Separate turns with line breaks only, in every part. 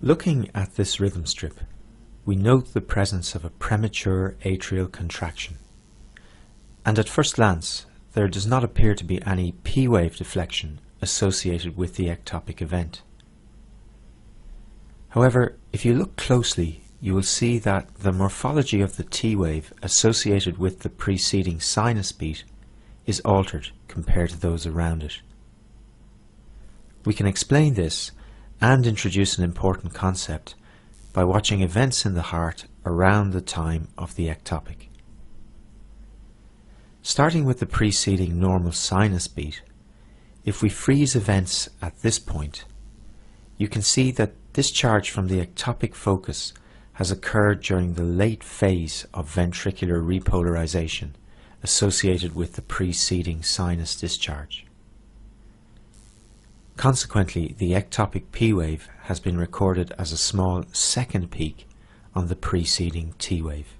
Looking at this rhythm strip, we note the presence of a premature atrial contraction, and at first glance there does not appear to be any P-wave deflection associated with the ectopic event. However, if you look closely, you will see that the morphology of the T-wave associated with the preceding sinus beat is altered compared to those around it. We can explain this and introduce an important concept by watching events in the heart around the time of the ectopic. Starting with the preceding normal sinus beat, if we freeze events at this point, you can see that discharge from the ectopic focus has occurred during the late phase of ventricular repolarization associated with the preceding sinus discharge. Consequently, the ectopic P-wave has been recorded as a small second peak on the preceding T-wave.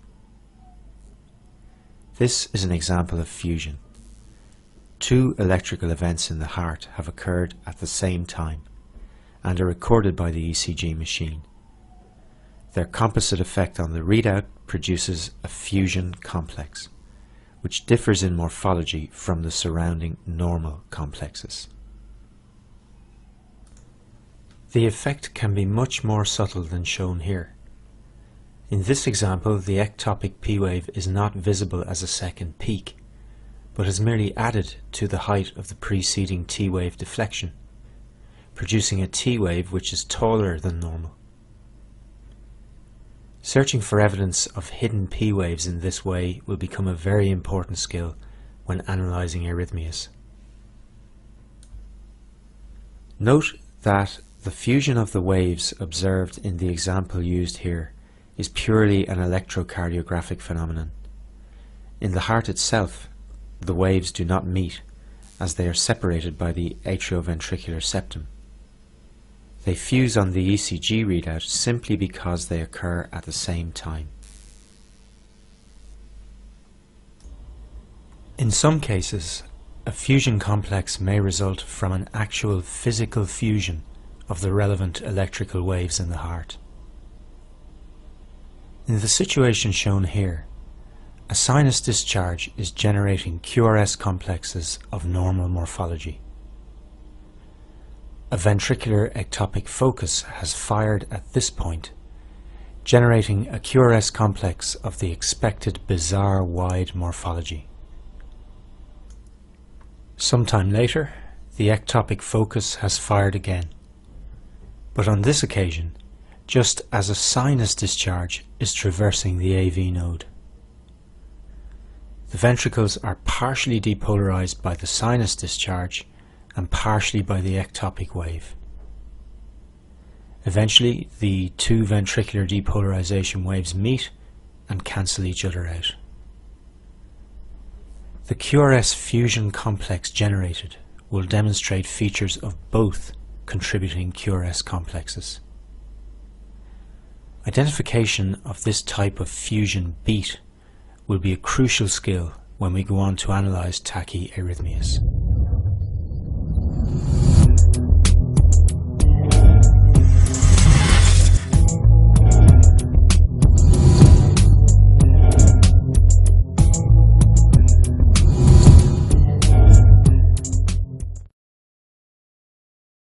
This is an example of fusion. Two electrical events in the heart have occurred at the same time and are recorded by the ECG machine. Their composite effect on the readout produces a fusion complex, which differs in morphology from the surrounding normal complexes. The effect can be much more subtle than shown here. In this example, the ectopic P-wave is not visible as a second peak, but is merely added to the height of the preceding T-wave deflection, producing a T-wave which is taller than normal. Searching for evidence of hidden P-waves in this way will become a very important skill when analysing arrhythmias. Note that the fusion of the waves observed in the example used here is purely an electrocardiographic phenomenon. In the heart itself, the waves do not meet, as they are separated by the atrioventricular septum. They fuse on the ECG readout simply because they occur at the same time. In some cases, a fusion complex may result from an actual physical fusion of the relevant electrical waves in the heart. In the situation shown here, a sinus discharge is generating QRS complexes of normal morphology. A ventricular ectopic focus has fired at this point, generating a QRS complex of the expected bizarre wide morphology. Sometime later, the ectopic focus has fired again, but on this occasion, just as a sinus discharge is traversing the AV node. The ventricles are partially depolarized by the sinus discharge and partially by the ectopic wave. Eventually, the two ventricular depolarization waves meet and cancel each other out. The QRS fusion complex generated will demonstrate features of both contributing QRS complexes. Identification of this type of fusion beat will be a crucial skill when we go on to analyze tachyarrhythmias.